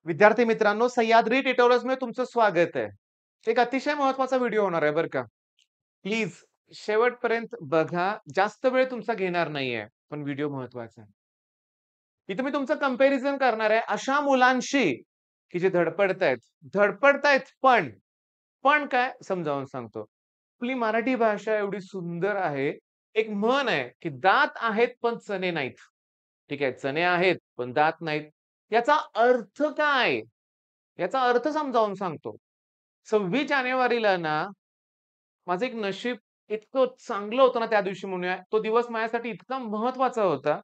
विद्यार्थी मित्रांनो, सह्याद्री ट्युटोरियल्समध्ये तुमचं स्वागत आहे. एक अतिशय महत्त्वाचा व्हिडिओ होणार आहे बरं का. प्लीज शेवटपर्यंत बघा. जास्त वेळ तुमचा घेणार नाहीये, पण व्हिडिओ महत्त्वाचा आहे. इथे मी तुमचं कंपॅरिझन करणार आहे अशा मुलांशी, की जे धडपडतायत. धडपडतायत पण काय समजावून सांगतो. आपली मराठी भाषा एवढी सुंदर आहे. एक म्हण आहे, की दात आहेत पण चणे नाहीत. ठीक आहे, चणे आहेत पण दात नाहीत. याचा अर्थ काय? याचा अर्थ समजावून सांगतो. 26 जानेवारीला ना, माझं एक नशीब इतकं चांगलं होतं ना त्या दिवशी म्हणूया. तो दिवस माझ्यासाठी इतका महत्त्वाचा होता.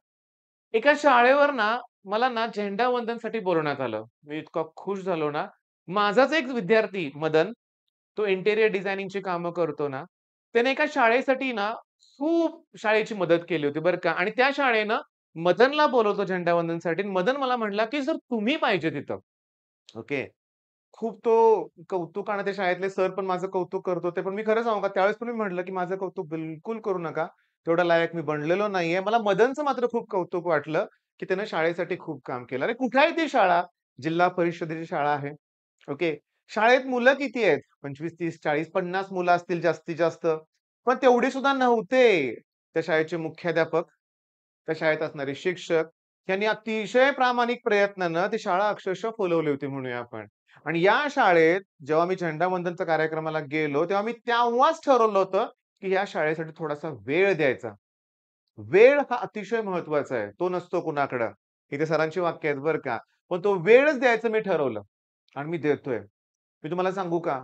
एका शाळेवर ना, मला ना झेंडावंदनसाठी बोलवण्यात आलं. मी इतका खुश झालो ना. माझाच एक विद्यार्थी मदन, तो इंटिरियर डिझायनिंगची कामं करतो ना, त्याने एका शाळेसाठी ना, खूप शाळेची मदत केली होती बरं का आणि त्या शाळेनं मदनला बोलावलं झेंडावंदनसाठी. मदन मला म्हटला, की "सर तुम्ही पाहिजे तिथं." ओके. खूप तो कौतुकाने ते शाळेतले सर पण माझं कौतुक करत होते. पण मी खरं सांगू का त्यावेळेस पण मी म्हटलं, की माझं कौतुक बिलकुल करू नका. तेवढा लायक मी बनलेलो नाहीये. मला मदनचं मात्र खूप कौतुक वाटलं, की त्यानं शाळेसाठी खूप काम केलं. अरे कुठे आहे ती शाळा? जिल्हा परिषदेची शाळा आहे. ओके. शाळेत मुलं किती आहेत? 25, 30, 40, 50 मुलं असतील जास्तीत जास्त. पण तेवढे सुद्धा नव्हते. त्या शाळेचे मुख्याध्यापक, त्या शाळेत असणारे शिक्षक यांनी अतिशय प्रामाणिक प्रयत्नानं ती शाळा अक्षरशः फुलवली होती म्हणूया आपण. आणि या शाळेत जेव्हा मी झेंडावंदनच्या कार्यक्रमाला गेलो, तेव्हा मी तेव्हाच ठरवलं होतं, की या शाळेसाठी थोडासा वेळ द्यायचा. वेळ हा अतिशय महत्वाचा आहे. तो नसतो कुणाकडं. इथे सरांची वाक्य आहेत बरं का. पण तो वेळच द्यायचं मी ठरवलं आणि मी देतोय. मी तुम्हाला सांगू का?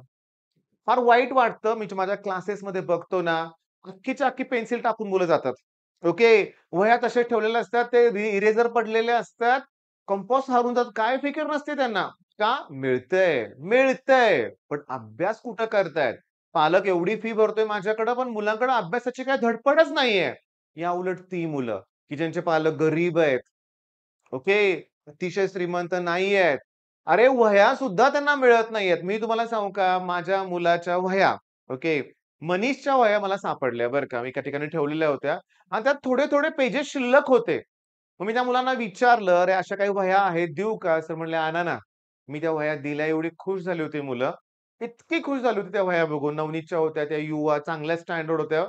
फार वाईट वाटतं. मी माझ्या क्लासेसमध्ये बघतो ना, अख्खीच्या अख्खी पेन्सिल टाकून मुलं जातात. ओके. वह्या तशाच ठेवलेल्या असतात. ते इरेजर पडलेले असतात. कंपास हरवून जातात. काय फिकीर नसते त्यांना. का? मिळतंय. पण अभ्यास कुठं करतायत? पालक एवढी फी भरतोय माझ्याकडं, पण मुलांकडे अभ्यासाची काही धडपडच नाहीये. या उलट ती मुलं, की ज्यांचे पालक गरीब आहेत. ओके. अतिशय श्रीमंत नाहीयेत. अरे वह्या सुद्धा त्यांना मिळत नाहीयेत. मी तुम्हाला सांगू का माझ्या मुलाच्या वह्या, ओके. मनीषच्या वह्या मला सापडल्या बरं का. मी एका ठिकाणी ठेवलेल्या होत्या आणि त्यात थोडे-थोडे पेजेस शिल्लक होते. मग मी त्या मुलांना विचारलं, "अरे अशा काही वह्या आहेत, देऊ का?" सर म्हणले, "आणा ना." मी त्या वह्या दिल्या. एवढी खुश झाली होती मुलं. इतकी खुश झाली होती त्या वह्या बघून. नवनीतच्या होत्या, त्या युवा चांगल्या स्टँडर्ड होत्या.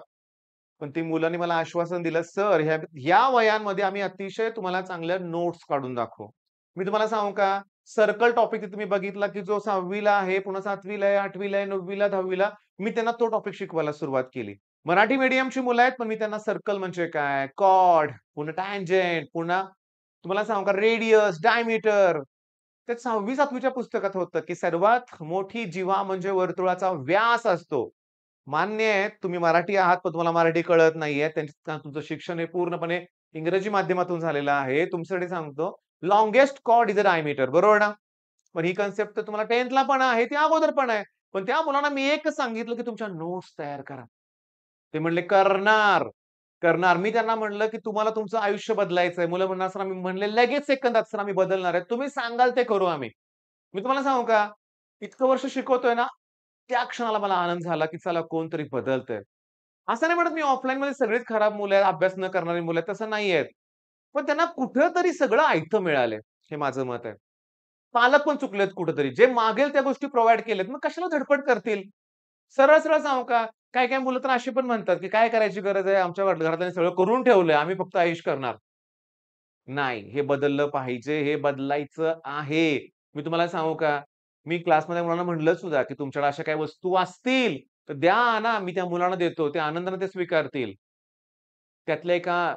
पण ती मुलांनी मला आश्वासन दिलं, "सर ह्या वह्यांमध्ये आम्ही अतिशय तुम्हाला चांगल्या नोट्स काढून दाखवू." मी तुम्हाला सांगू का? सर्कल टॉपिक तुम्ही बघितला, की जो 6वी ला आहे, पुन्हा 7वी ला आहे, 8वी ला आहे, 9वी ला, 10वी ला मी त्यांना तो टॉपिक शिकवायला सुरुवात केली. मराठी मीडियमची मुलं आहेत, पण मी त्यांना सर्कल म्हणजे काय, कॉर्ड, पुन्हा टॅन्जंट, पुन्हा तुम्हाला सांगू का रेडियस, डायमीटर. ते 6वी-7वी च्या पुस्तकात होतं, की सर्वात मोठी जीवा म्हणजे वर्तुळाचा व्यास असतो. मान्य आहे, तुम्ही मराठी आहात, पण तुम्हाला मराठी कळत नाहीये. तुमचं शिक्षण हे पूर्णपणे इंग्रजी माध्यमातून झालेलं आहे. तुमच्यासाठी सांगतो, लाँगेस्ट कॉर्ड इस अ डायमीटर बरोबर ना? पण ही कन्सेप्ट तर तुम्हाला 10th ला पण आहे, ती अगोदर पण आहे. पण त्या मुलांना मी एकच सांगितलं, की तुमच्या नोट्स तयार करा. ते म्हणले, करणार. मी त्यांना म्हटलं, की तुम्हाला तुमचं आयुष्य बदलायचंय. मुलं म्हणणार, "सर" आम्ही म्हणले, "लगेच सेकंदात सर आम्ही बदलणार आहे. तुम्ही सांगाल ते करू आम्ही." मी तुम्हाला सांगू का? इतकं वर्ष शिकवतोय ना, त्या क्षणाला मला आनंद झाला, की चला कोणतरी बदलतंय. असं नाही म्हणत मी ऑफलाईनमध्ये सगळीच खराब मुलं आहेत, अभ्यास न करणारी मुलं आहेत, तसं नाहीयेत. पण त्यांना कुठेतरी सगळं आयतं मिळालंय, हे माझं मत आहे. पालक पण चुकलेत कुठेतरी. जे मागेल त्या गोष्टी प्रोव्हाईड केल्यात, मग कशाला धडपड करतील? सरळ-सरळ सांगू का? काही-काही मुलं तर अशी पण म्हणतात, की "काय करायची गरज आहे? आमच्या घरातल्यांनी सगळं करून ठेवलंय. आम्ही फक्त ऐश करणार." नाही, हे बदललं पाहिजे. हे बदलायचं आहे. मी तुम्हाला सांगू का? मी क्लासमध्ये मुलांना म्हटलं सुद्धा, की तुमच्याकडे अशा काही वस्तू असतील, तर द्या ना. मी त्या मुलांना देतो. ते आनंदाने ते स्वीकारतील. त्यातल्या एका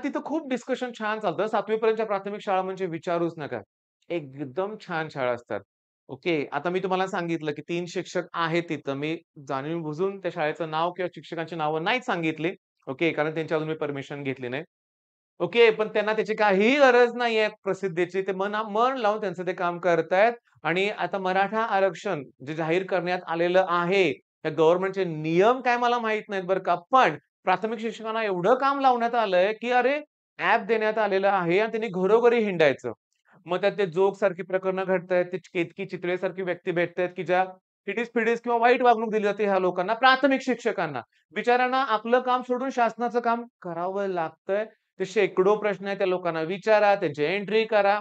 तिथं खूप डिस्कशन छान चालतं. 7वी पर्यंतच्या प्राथमिक शाळा म्हणजे विचारूच नका. एकदम छान शाळा असतात. ओके. आता मी तुम्हाला सांगितलं, की 3 शिक्षक आहेत तिथं. मी जाणून-बुजून त्या शाळेचं नाव किंवा शिक्षकांची नावं नाहीच सांगितली. ओके. कारण त्यांची अजून मी परमिशन घेतली नाही. ओके. पण त्यांना त्याची काहीही गरज नाहीये प्रसिद्धीची. ते मन लावून त्यांचं ते काम करतायत आणि आता मराठा आरक्षण जे जाहीर करण्यात आलेलं आहे, त्या गव्हर्नमेंटचे नियम काय मला माहीत नाहीत बरं का. पण प्राथमिक शिक्षकांना एवढं काम लावण्यात आलंय, की अरे ॲप देण्यात आलेलं आहे आणि त्यांनी घरोघरी हिंडायचं. मग त्यात ते जोकसारखी प्रकरणं घडतायत. ते केतकी चितळेसारखी व्यक्ती भेटतायत, की ज्या फिडीस-फिडीस किंवा वाईट वागणूक दिली जाते ह्या लोकांना, प्राथमिक शिक्षकांना. बिचाऱ्यांना आपलं काम सोडून शासनाचं काम करावं लागतंय. ते शेकडो प्रश्न आहेत त्या लोकांना विचारा, त्यांची एंट्री करा.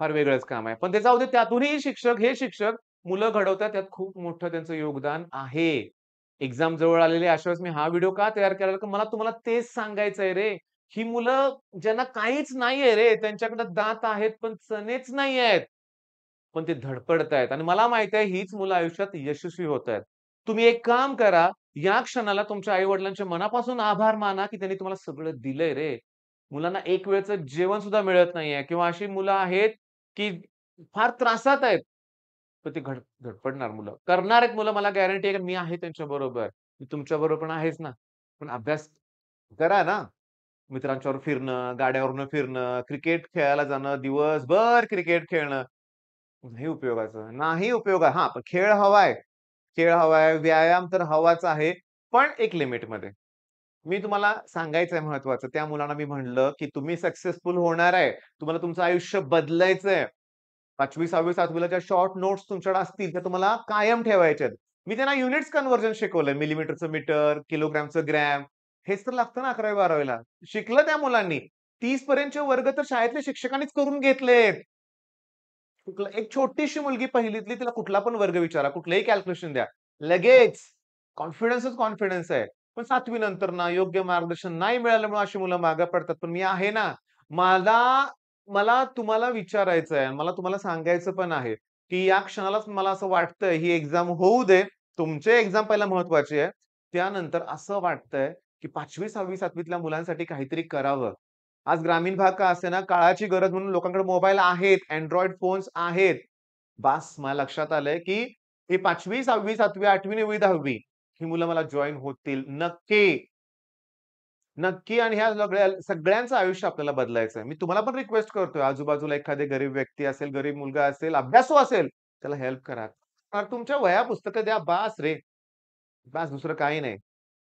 फार वेगळंच काम आहे. पण ते जाऊ दे त्यातूनही हे शिक्षक मुलं घडवतात त्यात खूप मोठं त्यांचं योगदान आहे. एक्झाम जवळ आलेली आहे, अशा वेळेस मी हा व्हिडिओ का तयार केला? कारण मला तुम्हाला तेच सांगायचंय रे. ही मुलं ज्यांना काहीच नाहीये रे, त्यांच्याकडे दात आहेत पण चणेच नाहीयेत. पण ते धडपडतायत आणि मला माहिती आहे हीच मुलं आयुष्यात यशस्वी होतायत. तुम्ही एक काम करा, या क्षणाला तुमच्या आई-वडिलांचे मनापासून आभार माना, की त्यांनी तुम्हाला सगळं दिलंय रे. मुलांना एक वेळचं जेवण सुद्धा मिळत नाहीये किंवा अशी मुलं आहेत, की फार त्रासात आहेत. तर ते धडपडणार मुलं. करणार आहेत मुलं मला गॅरंटी आहे, की मी आहे त्यांच्याबरोबर. मी तुमच्याबरोबर पण आहेच ना. पण अभ्यास करा ना. मित्रांच्याबरोबर फिरणं, गाड्यावरनं फिरणं, क्रिकेट खेळायला जाणं, दिवसभर क्रिकेट खेळणं. नाही उपयोगाचं. नाही उपयोग आहे. हां, पण खेळ हवाय. खेळ हवाय, व्यायाम तर हवाच आहे, पण एक लिमिटमध्ये. मी तुम्हाला सांगायचंय महत्त्वाचं. त्या मुलांना मी म्हणलं, की तुम्ही सक्सेसफुल होणार आहे. तुम्हाला तुमचं आयुष्य बदलायचंय. 5वी, 6वी, 7वी ज्या शॉर्ट नोट्स तुमच्याकडे असतील, त्या तुम्हाला कायम ठेवायच्या आहेत. मी त्यांना युनिट्स कन्व्हर्जन शिकवलंय. मिलीमीटरचं मीटर, किलोग्रामचं ग्रॅम. हेच तर लागतं ना 11वी-12वी शिकलं त्या मुलांनी. 30 पर्यंतचे वर्ग तर शाळेतल्या शिक्षकांनीच करून घेतलेत. एक छोटीशी मुलगी पहिलीतली तिला कुठला पण वर्ग विचारा, कुठलंही कॅल्क्युलेशन द्या. लगेच कॉन्फिडन्सच कॉन्फिडन्स आहे. पण 7वी नंतर ना योग्य मार्गदर्शन नाही मिळाल्यामुळे अशी मुलं मागे पडतात. पण मी आहे ना. मला मला तुम्हाला विचारायचं आहे. मला तुम्हाला सांगायचं पण आहे, की या क्षणालाच मला असं वाटतंय ही एक्झाम होऊ दे. तुमची एक्झाम पहिला महत्त्वाची आहे. त्यानंतर असं वाटतंय, की 5वी, 6वी, 7वीतल्या मुलांसाठी काहीतरी करावं. आज ग्रामीण भाग का असेना, काळाची गरज म्हणून लोकांकडे मोबाईल आहेत, Android फोन्स आहेत. बास मला लक्षात आलंय, की ही 5वी, 6वी, 7वी, 8वी, 9वी, 10वी ही मुलं मला जॉइन होतील. नक्की, नक्की आणि ह्या सगळ्यांचं आयुष्य आपल्याला बदलायचं आहे. मी तुम्हाला पण रिक्वेस्ट करतोय, आजूबाजूला एखादी गरीब व्यक्ती असेल, गरीब मुलगा असेल, अभ्यासू असेल, त्याला हेल्प करा. तुमच्या वह्या, पुस्तकं द्या, बास रे. बास दुसरं काही नाही.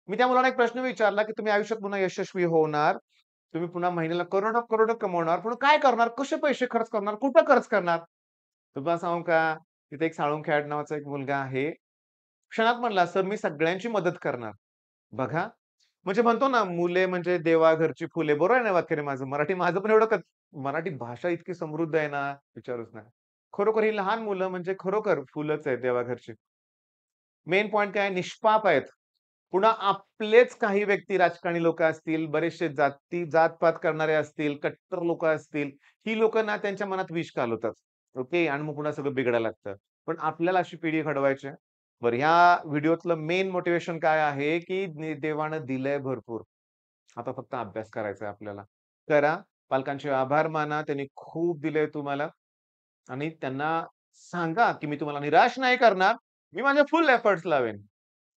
मी त्या मुलाला एक प्रश्न विचारला, की तुम्ही आयुष्यात पुन्हा यशस्वी होणार, तुम्ही पुन्हा महिन्याला करोडो-करोडो कमवणार, पण काय करणार? कसे पैसे खर्च करणार? कुठं खर्च करणार? तुम्हाला सांगू का? तिथे एक साळुंखे खॅड नावाचा एक मुलगा आहे. क्षणात म्हणला, "सर मी सगळ्यांची मदत करणार." बघा, म्हणजे म्हणतो ना, "मुले म्हणजे देवाघरची फुले." बरोबर आहे ना वाक्य रे माझं? मराठी माझं पण एवढं मराठी भाषा इतकी समृद्ध आहे ना, विचारूच नका. खरोखर ही लहान मुलं म्हणजे खरोखर फुलच आहेत देवाघरची. मेन पॉइंट काय आहे? निष्पाप आहेत. पुन्हा आपलेच काही व्यक्ती राजकारणी लोकं असतील, बरेचसे जात-पात करणारे असतील, कट्टर लोकं असतील. ही लोकं ना त्यांच्या मनात विष घालवतात. ओके. आणि मग पुन्हा सगळं बिघडायला लागतं. पण आपल्याला अशी पिढी घडवायची आहे. बरं ह्या व्हिडिओतलं मेन मोटिव्हेशन काय आहे, की देवानं दिलंय भरपूर. आता फक्त अभ्यास करायचा आहे आपल्याला. करा. पालकांचे आभार माना. त्यांनी खूप दिलंय तुम्हाला आणि त्यांना सांगा, की मी तुम्हाला निराश नाही करणार. मी माझे फुल एफर्ट्स लावेन.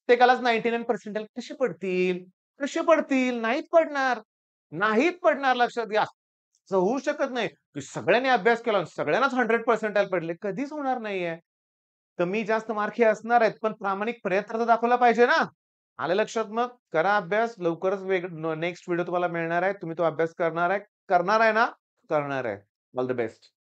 प्रत्येकालाच 99 पर्सेंटाइल कसे पडतील? कसे पडतील? नाहीच पडणार. नाहीच पडणार लक्षात घ्या. असं होऊ शकत नाही, की सगळ्यांनी अभ्यास केला आणि सगळ्यांनाच 100 पर्सेंटाइल पडले. कधीच होणार नाहीये. कमी जास्त मार्क हे असणार आहेत, पण प्रामाणिक प्रयत्न तर दाखवला पाहिजे ना. आलं लक्षात मग? करा अभ्यास. लवकरच नेक्स्ट व्हिडिओ तुम्हाला मिळणार आहे. तुम्ही तो अभ्यास करणार आहे. करणार आहे ना? करणार आहे. All the best.